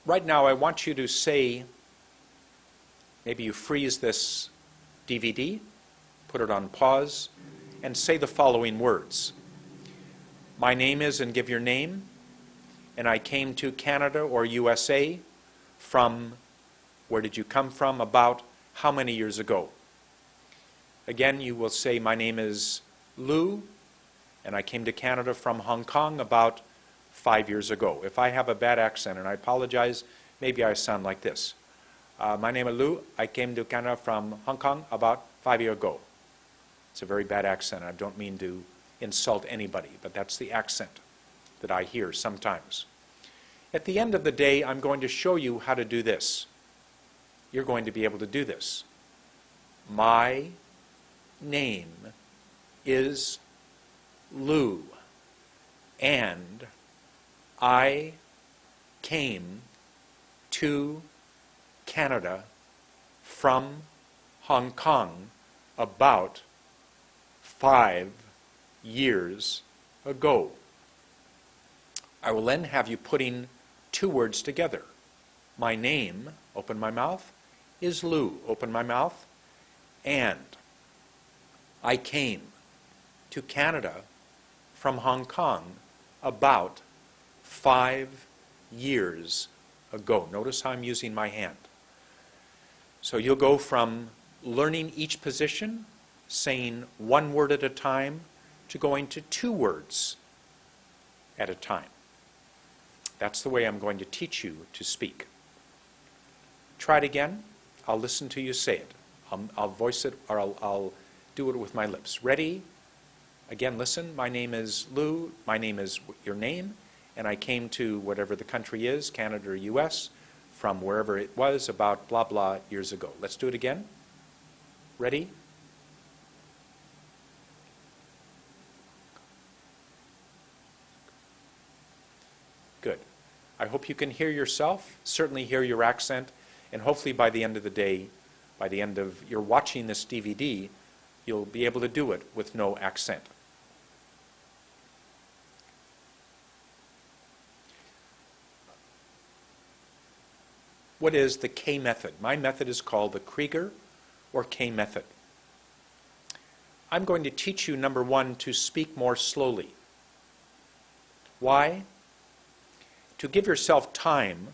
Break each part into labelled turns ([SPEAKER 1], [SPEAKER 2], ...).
[SPEAKER 1] Right now, I want you to say, maybe you freeze this DVD, put it on pause, and say the following words. My name is, and give your name, and I came to Canada or USA from, where did you come from, about how many years ago? Again, you will say, my name is Lou, and I came to Canada from Hong Kong about 5 years ago. If I have a bad accent, and I apologize, maybe I sound like this. My name is Lou. I came to Canada from Hong Kong about 5 years ago. It's a very bad accent. I don't mean to insult anybody, but that's the accent that I hear sometimes. At the end of the day, I'm going to show you how to do this. You're going to be able to do this. My name is Lou, and I came to Canada from Hong Kong about 5 years ago. I will then have you putting 2 words together. My name, open my mouth, is Lou, open my mouth, and I came to Canada from Hong Kong about 5 years ago. Notice how I'm using my hand. So you'll go from learning each position, saying 1 word at a time, to going to 2 words at a time. That's the way I'm going to teach you to speak. Try it again. I'll listen to you say it. I'll voice it, or I'll do it with my lips. Ready? Again, listen. My name is Lou. My name is your name. And I came to whatever the country is, Canada or US, from wherever it was about blah, blah years ago. Let's do it again. Ready? Good. I hope you can hear yourself, certainly hear your accent, and hopefully by the end of the day, by the end of your watching this DVD, you'll be able to do it with no accent. What is the K method? My method is called the Krieger or K method. I'm going to teach you, number 1, to speak more slowly. Why? To give yourself time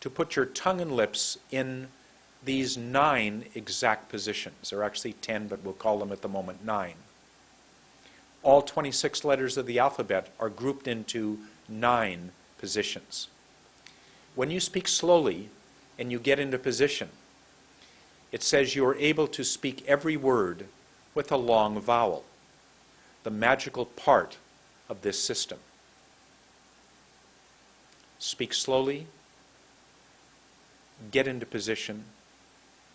[SPEAKER 1] to put your tongue and lips in these 9 exact positions. There are actually 10, but we'll call them at the moment 9. All 26 letters of the alphabet are grouped into 9 positions. When you speak slowly and you get into position, it says you are able to speak every word with a long vowel, the magical part of this system. Speak slowly, get into position,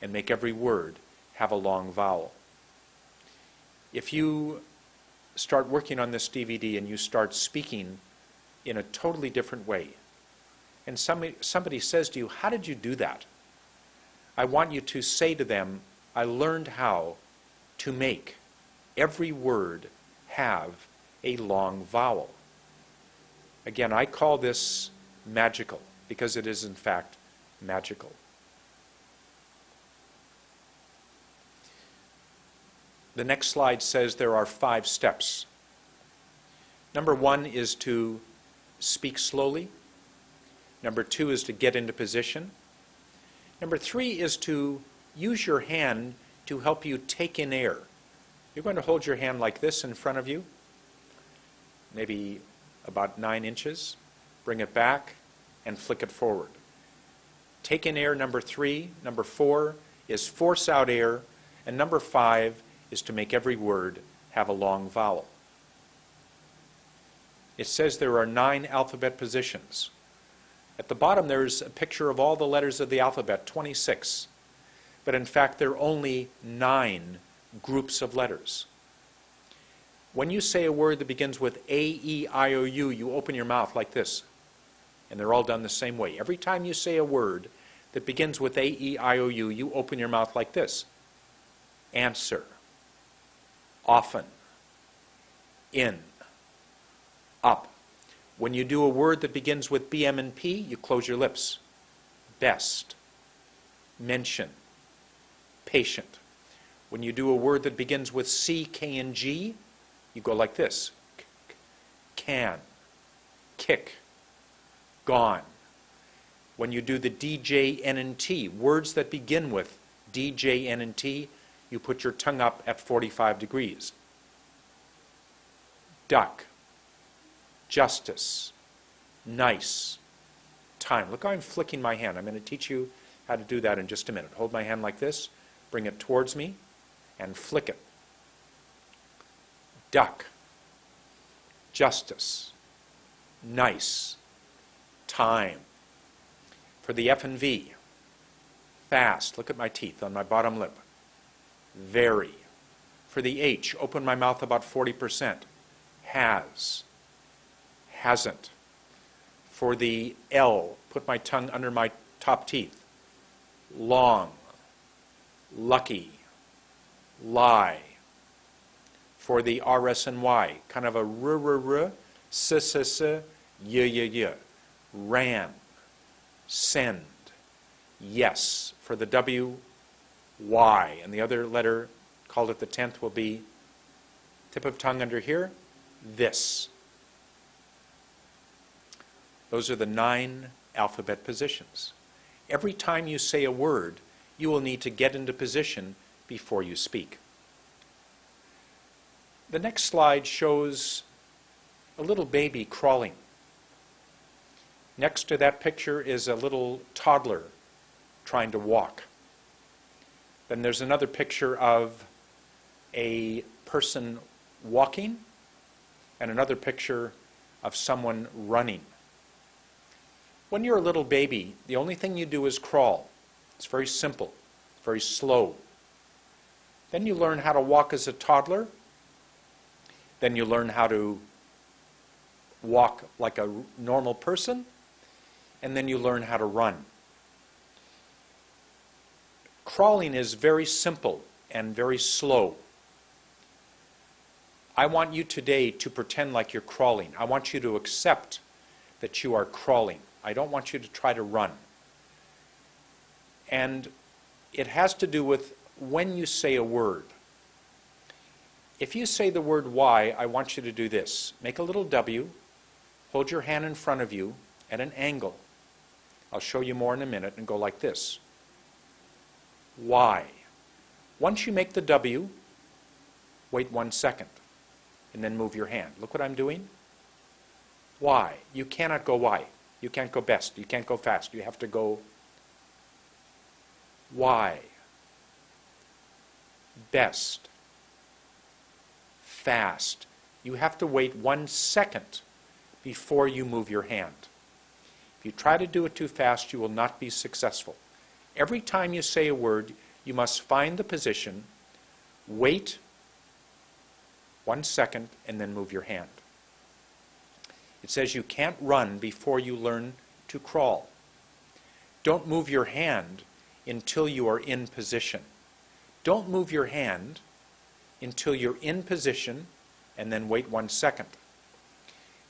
[SPEAKER 1] and make every word have a long vowel. If you start working on this DVD and you start speaking in a totally different way, and somebody says to you, how did you do that? I want you to say to them, I learned how to make every word have a long vowel. Again, I call this magical, because it is in fact magical. The next slide says there are 5 steps. Number 1 is to speak slowly. Number 2 is to get into position. Number 3 is to use your hand to help you take in air. You're going to hold your hand like this in front of you, maybe about 9 inches. Bring it back and flick it forward. Take in air, number 3. Number 4 is force out air. And number 5 is to make every word have a long vowel. It says there are 9 alphabet positions. At the bottom there's a picture of all the letters of the alphabet, 26. But in fact there are only 9 groups of letters. When you say a word that begins with A, E, I, O, U, you open your mouth like this. And they're all done the same way. Every time you say a word that begins with A, E, I, O, U, you open your mouth like this. Answer. Often. In. Up. When you do a word that begins with B, M, and P, you close your lips. best, mention, patient. When you do a word that begins with C, K, and G, you go like this. Can, kick, gone. When you do the D, J, N, and T, words that begin with D, J, N, and T, you put your tongue up at 45 degrees. Duck, justice, nice, time. Look how I'm flicking my hand. I'm going to teach you how to do that in just a minute. Hold my hand like this, bring it towards me, and flick it. Duck, justice, nice, time. For the F and V, fast. Look at my teeth on my bottom lip. Very. For the H, open my mouth about 40%. Has, hasn't. For the L, put my tongue under my top teeth. Long, lucky, lie. For the R, S, and Y, kind of a r, s, s, s, y. Ran, send, yes. For the W, Y, and the other letter, called it the 10th, will be tip of tongue under here, this. Those are the 9 alphabet positions. Every time you say a word, you will need to get into position before you speak. The next slide shows a little baby crawling. Next to that picture is a little toddler trying to walk. Then there's another picture of a person walking and another picture of someone running. When you're a little baby, the only thing you do is crawl. It's very simple, very slow. Then you learn how to walk as a toddler. Then you learn how to walk like a normal person. And then you learn how to run. Crawling is very simple and very slow. I want you today to pretend like you're crawling. I want you to accept that you are crawling. I don't want you to try to run. And it has to do with when you say a word. If you say the word Y, I want you to do this. Make a little W, hold your hand in front of you at an angle. I'll show you more in a minute, and go like this. Y. Once you make the W, wait 1 second, and then move your hand. Look what I'm doing. Y. You cannot go Y. You can't go best. You can't go fast. You have to go Y. Best. Fast. You have to wait 1 second before you move your hand. If you try to do it too fast, you will not be successful. Every time you say a word, you must find the position, wait 1 second, and then move your hand. It says you can't run before you learn to crawl. Don't move your hand until you are in position. Don't move your hand until you're in position and then wait 1 second.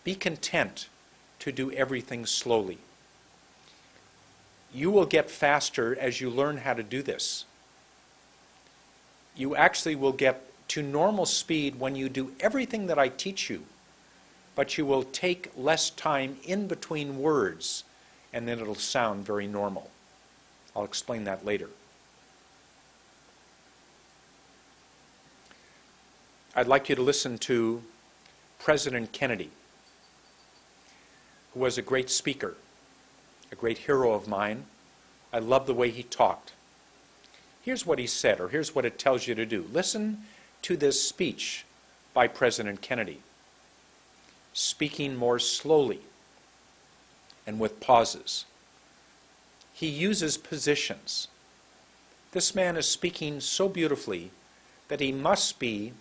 [SPEAKER 1] Be content to do everything slowly. You will get faster as you learn how to do this. You actually will get to normal speed when you do everything that I teach you, but you will take less time in between words, and then it'll sound very normal. I'll explain that later. I'd like you to listen to President Kennedy, who was a great speaker, a great hero of mine. I love the way he talked. Here's what he said, or here's what it tells you to do. Listen to this speech by President Kennedy, speaking more slowly and with pauses. He uses positions. This man is speaking so beautifully that he must be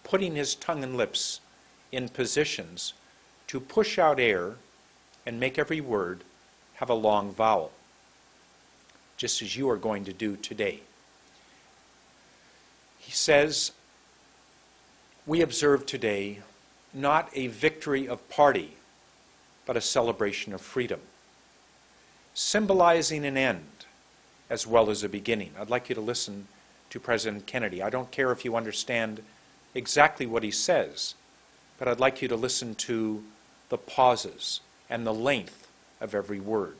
[SPEAKER 1] putting his tongue and lips in positions to push out air and make every word have a long vowel, just as you are going to do today. He says, we observe today not a victory of party, but a celebration of freedom. symbolizing an end as well as a beginning. I'd like you to listen to President Kennedy. I don't care if you understand exactly what he says, but I'd like you to listen to the pauses and the length of every word.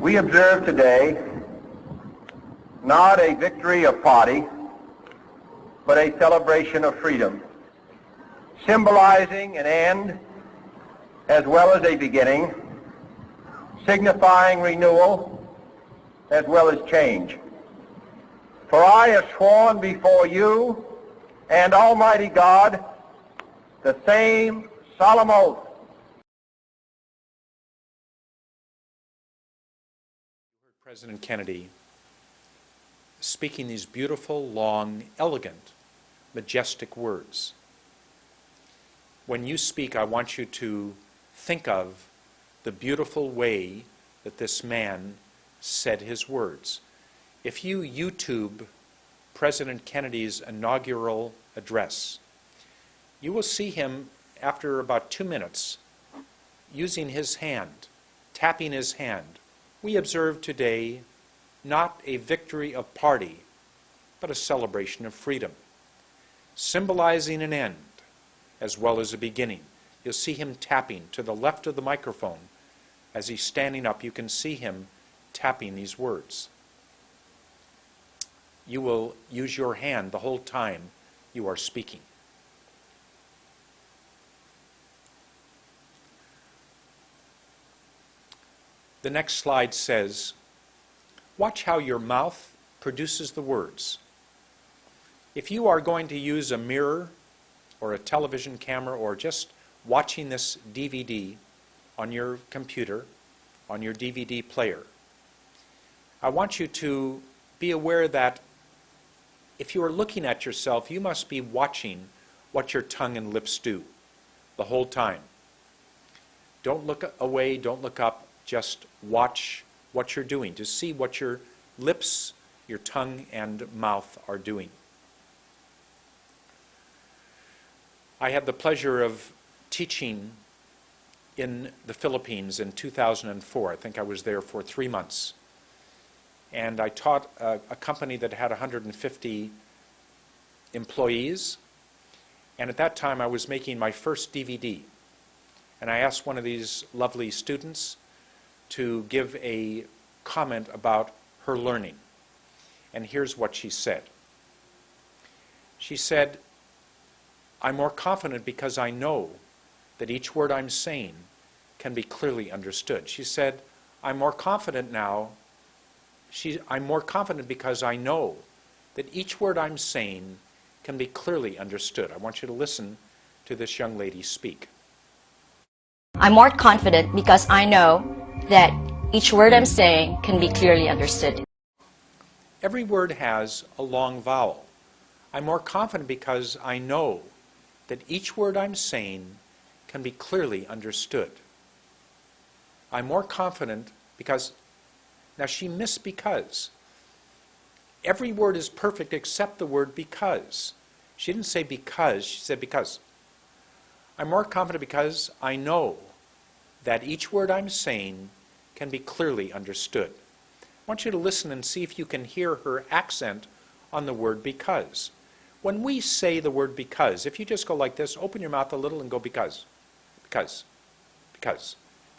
[SPEAKER 2] We observe today not a victory of party, but a celebration of freedom, symbolizing an end as well as a beginning, signifying renewal as well as change. For I have sworn before you and Almighty God the same solemn oath.
[SPEAKER 1] President Kennedy speaking these beautiful, long, elegant, majestic words. When you speak, I want you to think of the beautiful way that this man said his words. If you YouTube President Kennedy's inaugural address, you will see him, after about 2 minutes, using his hand, tapping his hand. We observe today not a victory of party, but a celebration of freedom, symbolizing an end as well as a beginning. You'll see him tapping to the left of the microphone. As he's standing up, you can see him tapping these words. You will use your hand the whole time you are speaking. The next slide says, watch how your mouth produces the words. If you are going to use a mirror or a television camera or just watching this DVD on your computer, on your DVD player, I want you to be aware that if you are looking at yourself, you must be watching what your tongue and lips do the whole time. Don't look away, don't look up, just watch what you're doing, to see what your lips, your tongue, and mouth are doing. I had the pleasure of teaching in the Philippines in 2004. I think I was there for 3 months. And I taught a company that had 150 employees. And at that time, I was making my first DVD. And I asked one of these lovely students to give a comment about her learning. And here's what she said. She said, I'm more confident because I know that each word I'm saying can be clearly understood. She said, I'm more confident now. I'm more confident because I know that each word I'm saying can be clearly understood. I want you to listen to this young lady speak.
[SPEAKER 3] I'm more confident because I know that each word I'm saying can be clearly understood.
[SPEAKER 1] Every word has a long vowel. I'm more confident because I know that each word I'm saying can be clearly understood. I'm more confident because, now she missed because. Every word is perfect except the word because. She didn't say because, she said because. I'm more confident because I know that each word I'm saying can be clearly understood. I want you to listen and see if you can hear her accent on the word because. When we say the word because, if you just go like this, open your mouth a little and go because.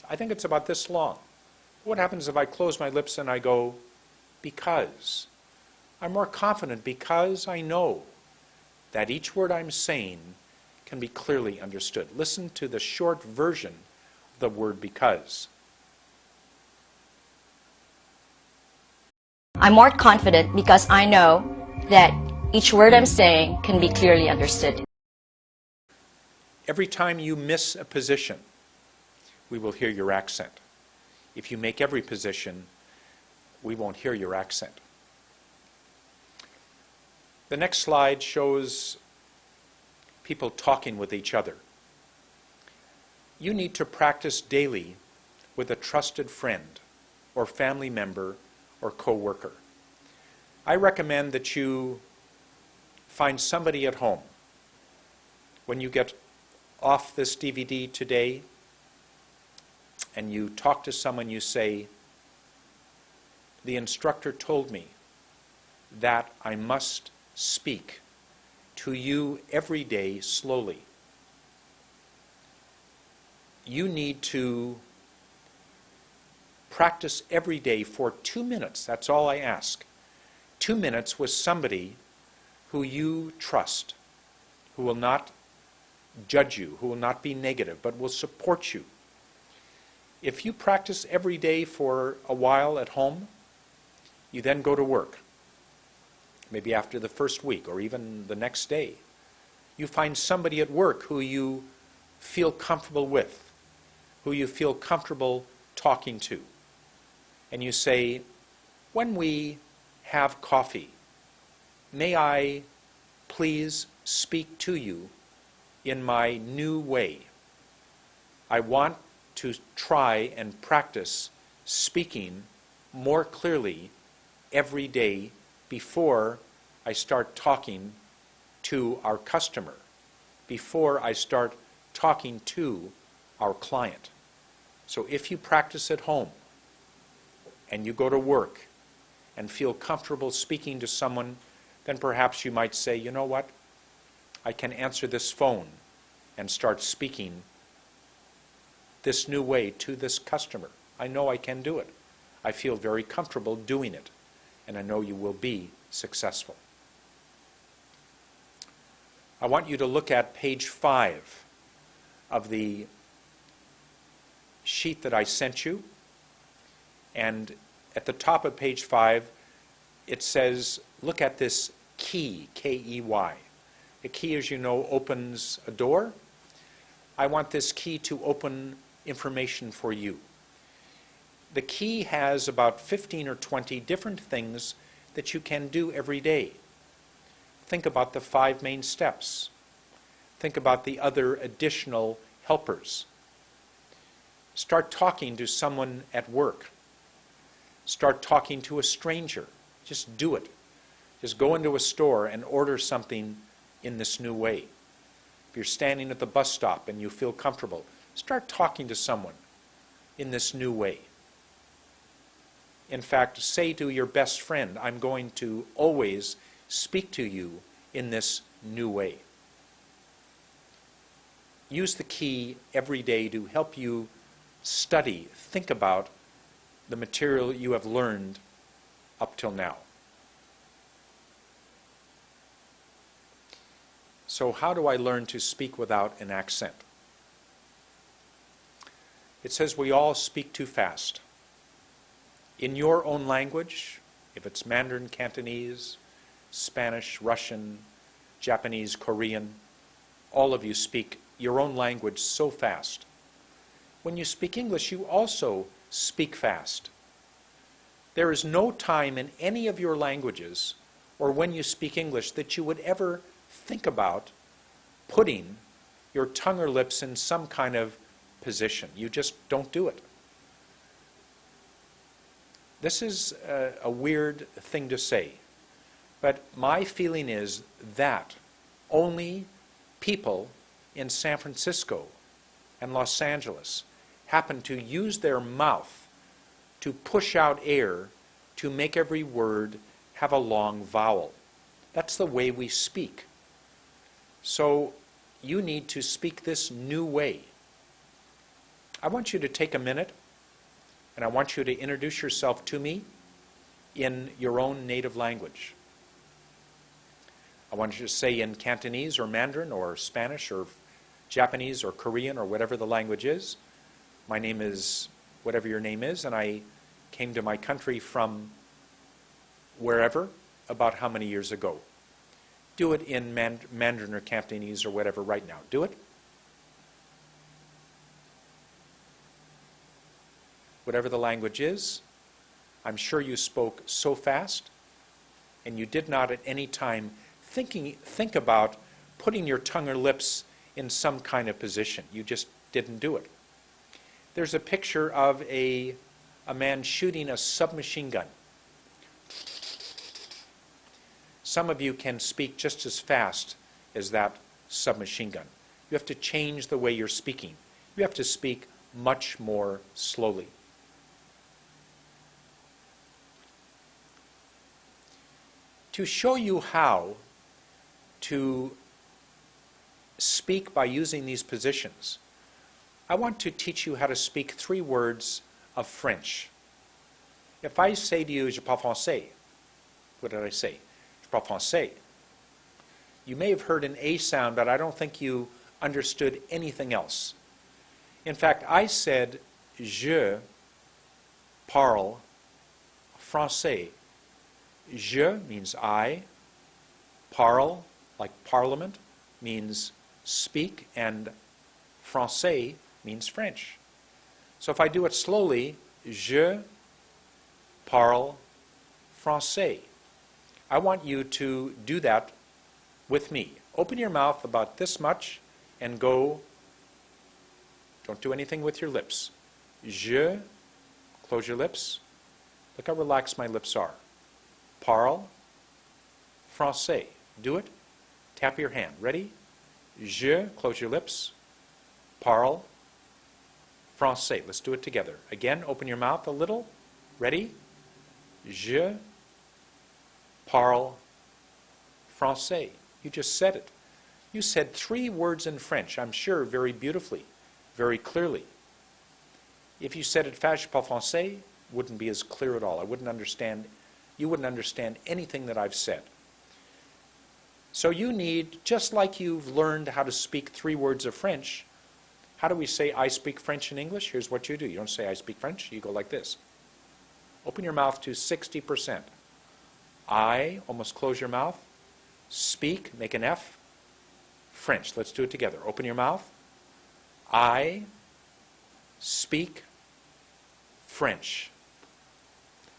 [SPEAKER 1] I think it's about this long. What happens if I close my lips and I go because? I'm more confident because I know that each word I'm saying can be clearly understood. Listen to the short version of the word because.
[SPEAKER 3] I'm more confident because I know that each word I'm saying can be clearly understood.
[SPEAKER 1] Every time you miss a position, we will hear your accent. If you make every position, we won't hear your accent. The next slide shows people talking with each other. You need to practice daily with a trusted friend or family member or co-worker. I recommend that you find somebody at home When you get off this DVD today and you talk to someone, you say, the instructor told me that I must speak to you every day slowly. You need to practice every day for 2 minutes. That's all I ask. 2 minutes with somebody who you trust, who will not judge you, who will not be negative, but will support you. If you practice every day for a while at home, you then go to work, maybe after the first week or even the next day. You find somebody at work who you feel comfortable with, who you feel comfortable talking to. And you say, when we have coffee, may I please speak to you in my new way? I want to try and practice speaking more clearly every day before I start talking to our customer, before I start talking to our client. So if you practice at home and you go to work and feel comfortable speaking to someone, then perhaps you might say, you know what? I can answer this phone and start speaking this new way to this customer. I know I can do it. I feel very comfortable doing it, and I know you will be successful. I want you to look at page 5 of the sheet that I sent you, and at the top of page 5 it says, look at this key, K-E-Y. A key, as you know, opens a door. I want this key to open information for you. The key has about 15 or 20 different things that you can do every day. Think about the 5 main steps. Think about the other additional helpers. Start talking to someone at work. Start talking to a stranger. Just do it. Just go into a store and order something in this new way. If you're standing at the bus stop and you feel comfortable, start talking to someone in this new way. In fact, say to your best friend, I'm going to always speak to you in this new way. Use the key every day to help you study, think about the material you have learned up till now. So how do I learn to speak without an accent? It says we all speak too fast. In your own language, if it's Mandarin, Cantonese, Spanish, Russian, Japanese, Korean, all of you speak your own language so fast. When you speak English, you also speak fast. There is no time in any of your languages or when you speak English that you would ever think about putting your tongue or lips in some kind of position. You just don't do it. This is a weird thing to say, but my feeling is that only people in San Francisco and Los Angeles happen to use their mouth to push out air to make every word have a long vowel. That's the way we speak. So you need to speak this new way. I want you to take a minute and I want you to introduce yourself to me in your own native language. I want you to say in Cantonese or Mandarin or Spanish or Japanese or Korean or whatever the language is, my name is whatever your name is, and I came to my country from wherever about how many years ago. Do it in Mandarin or Cantonese or whatever right now. Do it. Whatever the language is, I'm sure you spoke so fast and you did not at any time think about putting your tongue or lips in some kind of position. You just didn't do it. There's a picture of a man shooting a submachine gun. Some of you can speak just as fast as that submachine gun. You have to change the way you're speaking. You have to speak much more slowly. To show you how to speak by using these positions, I want to teach you how to speak 3 words of French. If I say to you, je parle français, what did I say? Je parle français. You may have heard an A sound, but I don't think you understood anything else. In fact, I said, je parle français. Je means I. Parle, like parliament, means speak, and français means French. So if I do it slowly, je parle français. I want you to do that with me. Open your mouth about this much and go, don't do anything with your lips. Je, close your lips. Look how relaxed my lips are. Parle français. Do it. Tap your hand. Ready? Je, close your lips. Parle français. Let's do it together. Again, open your mouth a little. Ready? Je parle français. You just said it. You said 3 words in French, I'm sure, very beautifully, very clearly. If you said it fast, je parle français, wouldn't be as clear at all. You wouldn't understand anything that I've said. So you need, just like you've learned how to speak 3 words of French, how do we say I speak French in English? Here's what you do. You don't say I speak French, you go like this. Open your mouth to 60%. I, almost close your mouth. Speak, make an F. French. Let's do it together. Open your mouth. I speak French.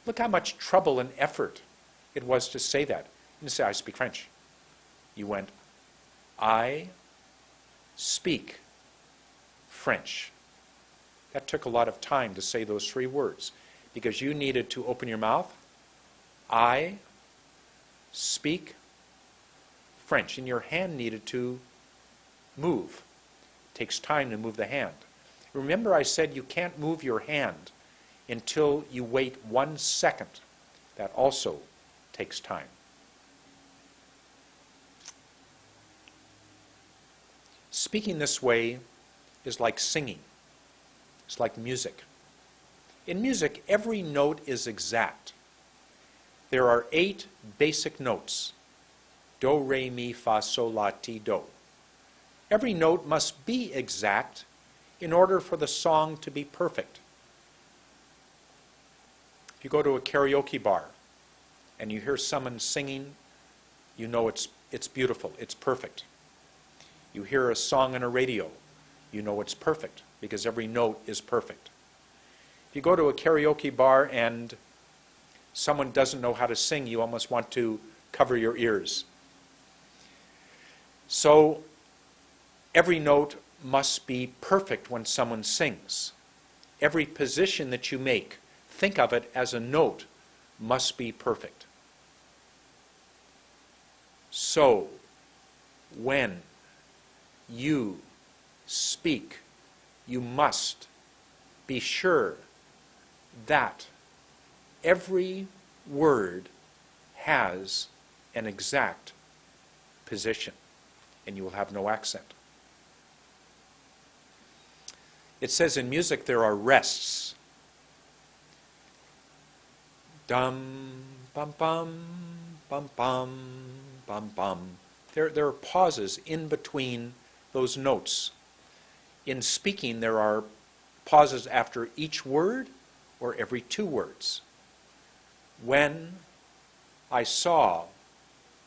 [SPEAKER 1] Look how much trouble and effort it was to say that. You didn't say, I speak French. You went, I speak French. That took a lot of time to say those 3 words because you needed to open your mouth. I speak French. And your hand needed to move. It takes time to move the hand. Remember I said you can't move your hand until you wait 1 second. That also takes time. Speaking this way is like singing. It's like music. In music, every note is exact. There are 8 basic notes. Do, re, mi, fa, sol, la, ti, do. Every note must be exact in order for the song to be perfect. If you go to a karaoke bar and you hear someone singing, you know it's beautiful, it's perfect. You hear a song on a radio, you know it's perfect because every note is perfect. If you go to a karaoke bar and someone doesn't know how to sing, you almost want to cover your ears. So every note must be perfect when someone sings. Every position that you make, think of it as a note, must be perfect. So, when you speak, you must be sure that every word has an exact position, and you will have no accent. It says in music there are rests. Dum, bum, bum, bum, bum, bum, bum. There are pauses in between those notes. In speaking, there are pauses after each word or every 2 words. When I saw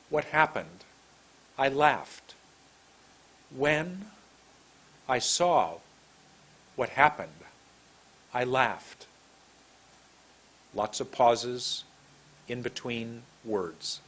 [SPEAKER 1] what happened, I laughed. When I saw what happened, I laughed. Lots of pauses in between words.